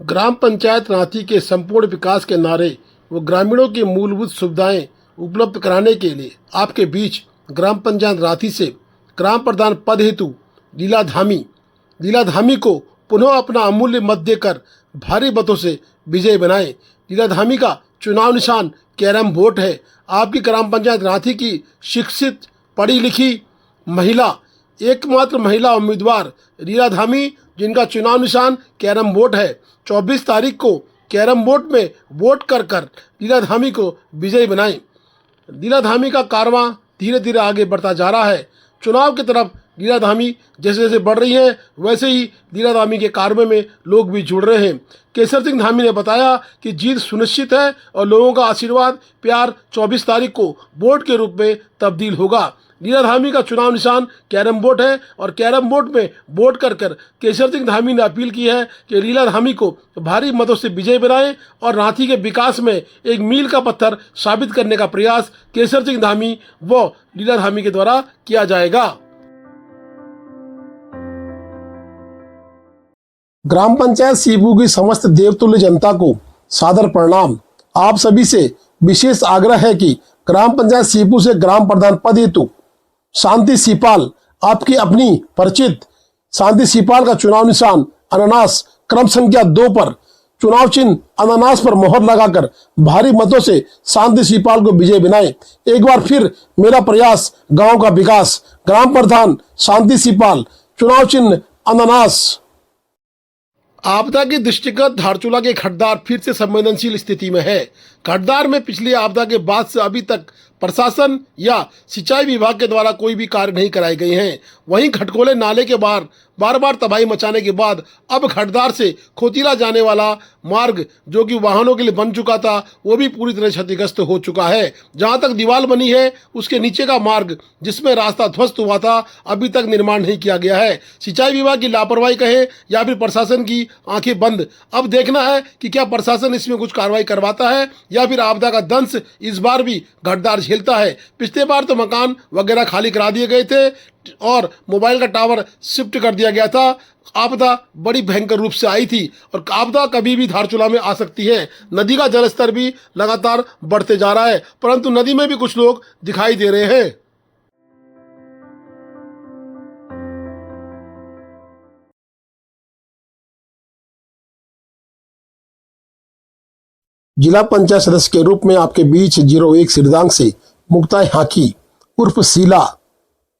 ग्राम पंचायत रांची के संपूर्ण विकास के नारे व ग्रामीणों की मूलभूत सुविधाएं उपलब्ध कराने के लिए आपके बीच ग्राम पंचायत रांची से ग्राम प्रधान पद हेतु लीला धामी को पुनः अपना अमूल्य मत देकर भारी मतों से विजयी बनाएं। लीला धामी का चुनाव निशान कैरम बोर्ड है। आपकी ग्राम पंचायत रांची की शिक्षित पढ़ी लिखी महिला एकमात्र महिला उम्मीदवार लीला धामी, जिनका चुनाव निशान कैरम बोर्ड है, 24 तारीख को कैरम बोर्ड में वोट कर लीला धामी को विजयी बनाएं। लीला धामी का कारवां धीरे धीरे आगे बढ़ता जा रहा है। चुनाव की तरफ लीला धामी जैसे जैसे बढ़ रही है, वैसे ही लीला धामी के कारवे में लोग भी जुड़ रहे हैं। केसर सिंह धामी ने बताया कि जीत सुनिश्चित है और लोगों का आशीर्वाद प्यार 24 तारीख को वोट के रूप में तब्दील होगा। लीला धामी का चुनाव निशान कैरम बोर्ड है और कैरम बोर्ड में वोट कर केसर सिंह धामी ने अपील की है कि लीला धामी को भारी मतों से विजय बनाएं और रांची के विकास में एक मील का पत्थर साबित करने का प्रयास केसर सिंह धामी व लीला धामी के द्वारा किया जाएगा। ग्राम पंचायत सीपू की समस्त देवतुल्य जनता को सादर प्रणाम। आप सभी से विशेष आग्रह है कि ग्राम पंचायत सीपू से ग्राम प्रधान पद हेतु शांति सीपाल, आपकी अपनी परिचित शांति सीपाल का चुनाव निशान अनानास क्रम संख्या 2 पर चुनाव चिन्ह अनानास पर मोहर लगाकर भारी मतों से शांति सीपाल को विजय बनाएं। एक बार फिर मेरा प्रयास गांव का विकास। ग्राम प्रधान शांति सीपाल, चुनाव चिन्ह अनानास। आपदा के दृष्टिगत धारचूला के खड़दार फिर से संवेदनशील स्थिति में है। खड़दार में पिछली आपदा के बाद से अभी तक प्रशासन या सिंचाई विभाग के द्वारा कोई भी कार्य नहीं कराए गए हैं। वहीं खटकोले नाले के बार बार तबाही मचाने के बाद अब खड़दार से खोतीला जाने वाला मार्ग, जो कि वाहनों के लिए बन चुका था, वो भी पूरी तरह क्षतिग्रस्त हो चुका है। जहां तक दीवार बनी है, उसके नीचे का मार्ग जिसमें रास्ता ध्वस्त हुआ था, अभी तक निर्माण नहीं किया गया है। सिंचाई विभाग की लापरवाही कहे या फिर प्रशासन की आंखें बंद। अब देखना है कि क्या प्रशासन इसमें कुछ कार्रवाई करवाता है या फिर आपदा का दंश इस बार भी घटदार झेलता है। पिछले बार तो मकान वगैरह खाली करा दिए गए थे और मोबाइल का टावर शिफ्ट कर दिया गया था। आपदा बड़ी भयंकर रूप से आई थी और आपदा कभी भी धारचूला में आ सकती है। नदी का जलस्तर भी लगातार बढ़ते जा रहा है, परंतु नदी में भी कुछ लोग दिखाई दे रहे हैं। जिला पंचायत सदस्य के रूप में आपके बीच 01 सिरदांग से मुक्ता हाकी उर्फ शीला,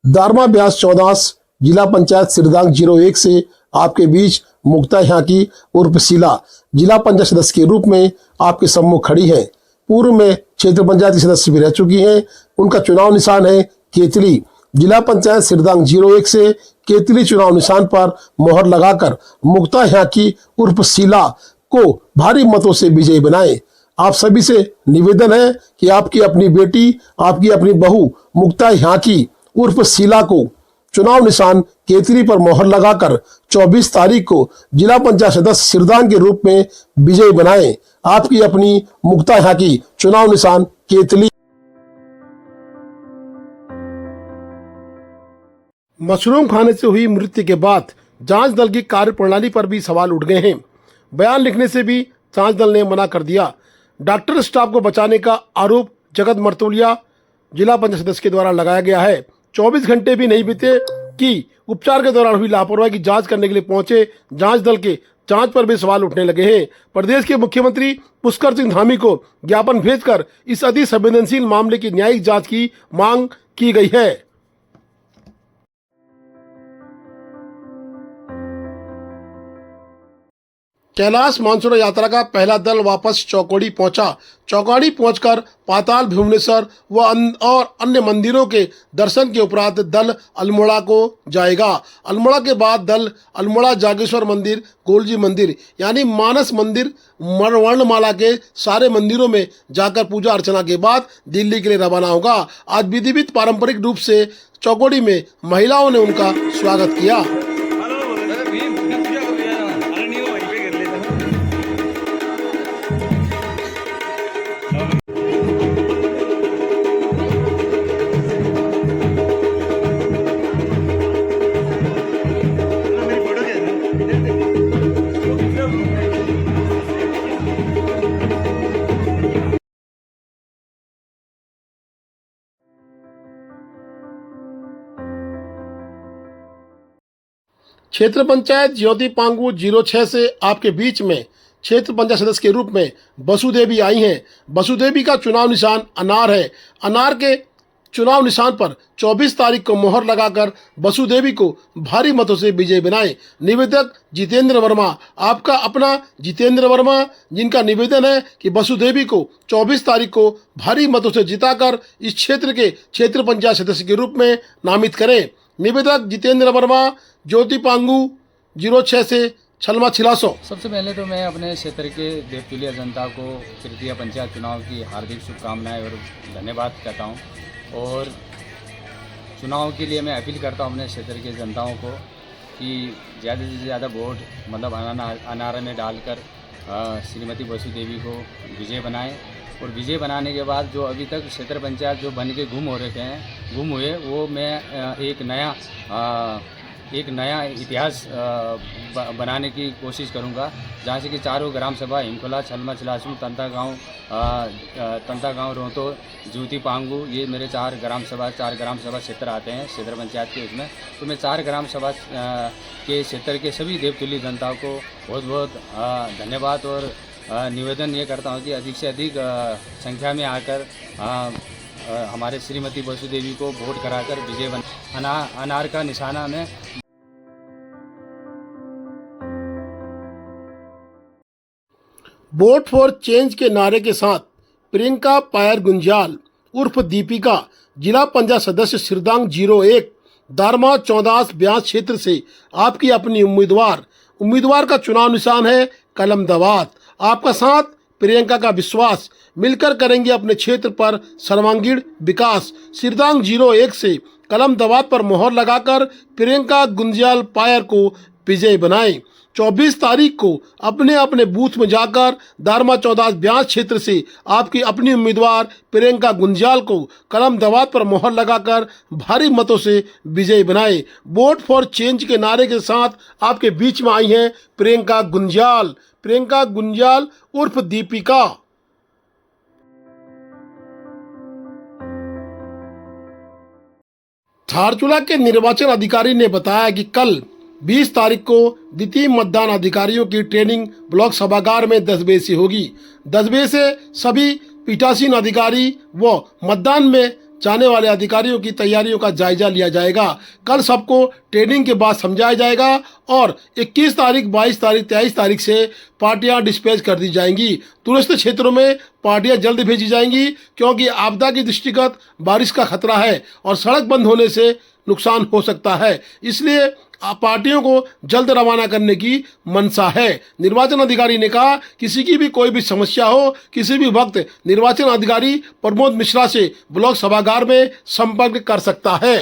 दारमा ब्यास 14 जिला पंचायत सिरदांग 01 से आपके बीच मुक्ता हाकी उर्फ शीला जिला पंचायत सदस्य के रूप में आपके सम्मुख खड़ी है। पूर्व में क्षेत्र पंचायत की सदस्य भी रह चुकी हैं। उनका चुनाव निशान है केतली। जिला पंचायत सिरदांग 01 से केतली चुनाव निशान पर मोहर लगाकर मुक्ता हाकी उर्फ शीला को भारी मतों से विजयी बनाएं। आप सभी से निवेदन है कि आपकी अपनी बेटी, आपकी अपनी बहू मुक्ता हाकी उर्फ शीला को चुनाव निशान केतली पर मोहर लगाकर 24 तारीख को जिला पंचायत सदस्य सिरदांग के रूप में विजयी बनाएं। आपकी अपनी मुक्ता हाकी, चुनाव निशान केतली। मशरूम खाने से हुई मृत्यु के बाद जांच दल की कार्यप्रणाली पर भी सवाल उठ गए हैं। बयान लिखने से भी जांच दल ने मना कर दिया। डॉक्टर स्टाफ को बचाने का आरोप जगत मर्तोलिया जिला पंचायत सदस्य के द्वारा लगाया गया है। 24 घंटे भी नहीं बीते कि उपचार के दौरान हुई लापरवाही की जांच करने के लिए पहुंचे जांच दल के जांच पर भी सवाल उठने लगे हैं। प्रदेश के मुख्यमंत्री पुष्कर सिंह धामी को ज्ञापन भेजकर इस अति संवेदनशील मामले की न्यायिक जांच की मांग की गई है। कैलाश मानसरोवर यात्रा का पहला दल वापस चौकोड़ी पहुंचा। चौकोड़ी पहुंचकर पाताल भुवनेश्वर और अन्य मंदिरों के दर्शन के उपरांत दल अल्मोड़ा को जाएगा। अल्मोड़ा के बाद दल अल्मोड़ा जागेश्वर मंदिर, गोलजी मंदिर यानी मानस मंदिर, वर्णमाला के सारे मंदिरों में जाकर पूजा अर्चना के बाद दिल्ली के लिए रवाना होगा। आज विधिवत पारंपरिक रूप से चौकोड़ी में महिलाओं ने उनका स्वागत किया। क्षेत्र पंचायत ज्योति पांगु 06 से आपके बीच में क्षेत्र पंचायत सदस्य के रूप में बसुदेवी आई हैं। बसुदेवी का चुनाव निशान अनार है। अनार के चुनाव निशान पर 24 तारीख को मोहर लगाकर बसुदेवी को भारी मतों से विजयी बनाएं। निवेदक जितेंद्र वर्मा, आपका अपना जितेंद्र वर्मा, जिनका निवेदन है कि बसुदेवी को 24 तारीख को भारी मतों से जिताकर इस क्षेत्र के क्षेत्र पंचायत सदस्य के रूप में नामित करें। निवेदक जितेंद्र वर्मा, ज्योति पांगु 06 से छलमा छिलासो। सबसे पहले तो मैं अपने क्षेत्र के देवतुल्य जनता को तृतीय पंचायत चुनाव की हार्दिक शुभकामनाएं और धन्यवाद कहता हूं। और चुनाव के लिए मैं अपील करता हूं अपने क्षेत्र के जनताओं को कि ज़्यादा से ज़्यादा वोट मतलब अनार में डालकर श्रीमती बसुदेवी को विजय बनाएं। और विजय बनाने के बाद जो अभी तक क्षेत्र पंचायत जो बन के गुम हुए वो मैं एक नया इतिहास बनाने की कोशिश करूंगा, जहाँ से कि चारों ग्राम सभा हिमखोला, छलमा छिलासू, तंता गांव, रोहतो, ज्योति पांगु, ये मेरे चार ग्राम सभा क्षेत्र आते हैं क्षेत्र पंचायत के उसमें। तो मैं 4 ग्राम सभा के क्षेत्र के सभी देवतुल्य जनताओं को बहुत बहुत धन्यवाद और निवेदन ये करता हूँ कि अधिक से अधिक संख्या में आकर हमारे श्रीमती बसुदेवी को वोट कराकर विजय अनार का निशाना में। वोट फॉर चेंज के नारे के साथ प्रियंका पायर गुंजाल उर्फ दीपिका जिला पंचायत सदस्य सिरदांग 01 दारमा चौदास ब्यास क्षेत्र से आपकी अपनी उम्मीदवार का चुनाव निशान है कलम दवात। आपका साथ प्रियंका का विश्वास, मिलकर करेंगे अपने क्षेत्र पर सर्वांगीण विकास। सिरदांग 01 से कलम दवात पर मोहर लगाकर प्रियंका गुंजाल पायर को विजयी बनाएं। 24 तारीख को अपने अपने बूथ में जाकर दारमा चौदास ब्यास क्षेत्र से आपकी अपनी उम्मीदवार प्रियंका गुंजाल को कलम दवात पर मोहर लगाकर भारी मतों से विजयी बनाएं। वोट फॉर चेंज के नारे के साथ आपके बीच में आई हैं प्रियंका गुंजाल उर्फ दीपिका। धारचूला के निर्वाचन अधिकारी ने बताया कि कल 20 तारीख को द्वितीय मतदान अधिकारियों की ट्रेनिंग ब्लॉक सभागार में 10 बजे से होगी। 10 बजे से सभी पीठासीन अधिकारी व मतदान में जाने वाले अधिकारियों की तैयारियों का जायजा लिया जाएगा। कल सबको ट्रेनिंग के बाद समझाया जाएगा और 21 तारीख, 22 तारीख, 23 तारीख से पार्टियां डिस्पैच कर दी जाएंगी। दूरस्थ क्षेत्रों में पार्टियां जल्द भेजी जाएंगी क्योंकि आपदा की दृष्टिगत बारिश का खतरा है और सड़क बंद होने से नुकसान हो सकता है, इसलिए पार्टियों को जल्द रवाना करने की मंशा है। निर्वाचन अधिकारी ने कहा किसी की भी कोई भी समस्या हो किसी भी वक्त निर्वाचन अधिकारी प्रमोद मिश्रा से ब्लॉक सभागार में संपर्क कर सकता है।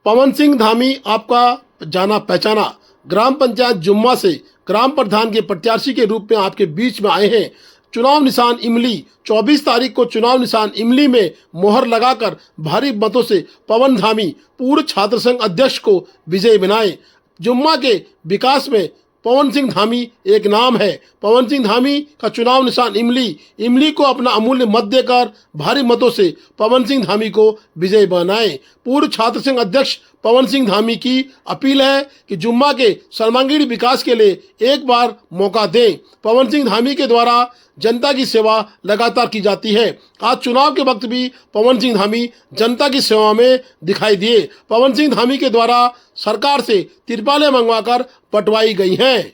पवन सिंह धामी आपका जाना पहचाना ग्राम पंचायत जुम्मा से ग्राम प्रधान के प्रत्याशी के रूप में आपके बीच में आए हैं। चुनाव निशान इमली, 24 तारीख को चुनाव निशान इमली में मोहर लगाकर भारी मतों से पवन धामी पूर्व छात्र संघ अध्यक्ष को विजयी बनाए। जुम्मा के विकास में पवन सिंह धामी एक नाम है। पवन सिंह धामी का चुनाव निशान इमली को अपना अमूल्य मत देकर भारी मतों से पवन सिंह धामी को विजयी बनाए। पूर्व छात्र संघ अध्यक्ष पवन सिंह धामी की अपील है कि जुम्मा के सर्वांगीण विकास के लिए एक बार मौका दें। पवन सिंह धामी के द्वारा जनता की सेवा लगातार की जाती है। आज चुनाव के वक्त भी पवन सिंह धामी जनता की सेवा में दिखाई दिए। पवन सिंह धामी के द्वारा सरकार से तिरपालें मंगवाकर बंटवाई गई हैं।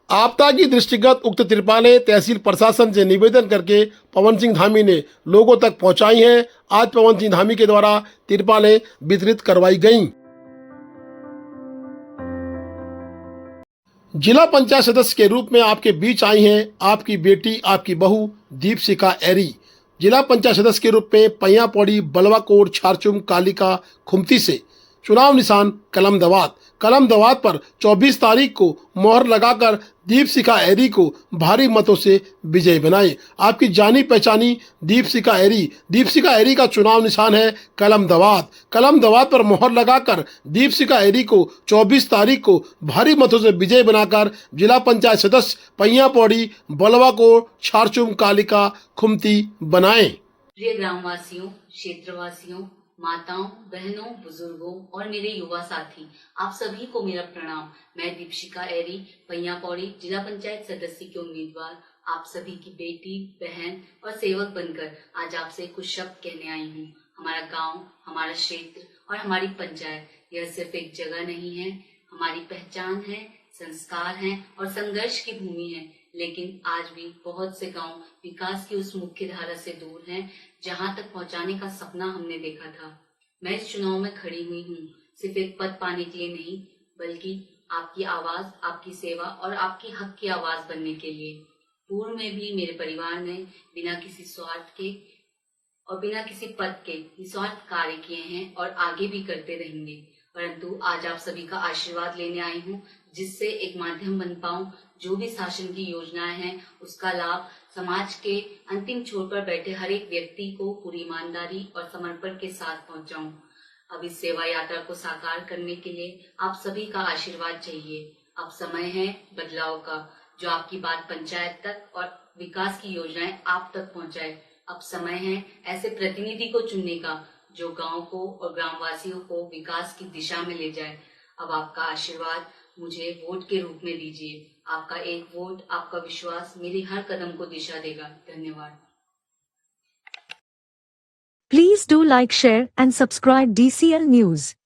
आपदा की दृष्टिगत उक्त तिरपालें तहसील प्रशासन से निवेदन करके पवन सिंह धामी ने लोगों तक पहुंचाई हैं। आज पवन सिंह धामी के द्वारा तिरपालें वितरित करवाई गईं। जिला पंचायत सदस्य के रूप में आपके बीच आई हैं आपकी बेटी, आपकी बहू दीपशिखा एरी। जिला पंचायत सदस्य के रूप में पैया पौड़ी, बलवाकोट, छारचुम, कालिका, खुमती से चुनाव निशान कलम दवात पर 24 तारीख को मोहर लगाकर दीपशिखा एरी को भारी मतों से विजयी बनाए। आपकी जानी पहचानी दीपशिखा एरी का चुनाव निशान है कलम दवात पर मोहर लगाकर दीपशिखा एरी को 24 तारीख को भारी मतों से विजयी बनाकर जिला पंचायत सदस्य पैया पौड़ी, बलवाकोट, छारचुम, कालिका, खुमती बनाएं। प्रिय ग्रामवासियों, क्षेत्रवासियों, माताओं, बहनों, बुजुर्गों और मेरे युवा साथी, आप सभी को मेरा प्रणाम। मैं दीपशिका एरी, पैया पौड़ी जिला पंचायत सदस्य की उम्मीदवार, आप सभी की बेटी, बहन और सेवक बनकर आज आपसे कुछ शब्द कहने आई हूँ। हमारा गांव, हमारा क्षेत्र और हमारी पंचायत यह सिर्फ एक जगह नहीं है, हमारी पहचान है, संस्कार है और संघर्ष की भूमि है। लेकिन आज भी बहुत से गांव विकास की उस मुख्य धारा से दूर हैं, जहां तक पहुंचाने का सपना हमने देखा था। मैं इस चुनाव में खड़ी हुई हूँ, सिर्फ एक पद पाने के लिए नहीं, बल्कि आपकी आवाज, आपकी सेवा और आपकी हक की आवाज बनने के लिए। पूर्व में भी मेरे परिवार ने बिना किसी स्वार्थ के और बिना किसी पद के निस्वार्थ कार्य किए हैं और आगे भी करते रहेंगे। परंतु आज आप सभी का आशीर्वाद लेने आई हूँ, जिससे एक माध्यम बन पाऊं, जो भी शासन की योजनाएं हैं उसका लाभ समाज के अंतिम छोर पर बैठे हर एक व्यक्ति को पूरी ईमानदारी और समर्पण के साथ पहुंचाऊं। अब इस सेवा यात्रा को साकार करने के लिए आप सभी का आशीर्वाद चाहिए। अब समय है बदलाव का, जो आपकी बात पंचायत तक और विकास की योजनाएं आप तक पहुंचाए। अब समय है ऐसे प्रतिनिधि को चुनने का, जो गांव को और ग्रामवासियों को विकास की दिशा में ले जाए। अब आपका आशीर्वाद मुझे वोट के रूप में दीजिए। आपका एक वोट, आपका विश्वास मेरी हर कदम को दिशा देगा। धन्यवाद। Please do like, share and subscribe DCL News.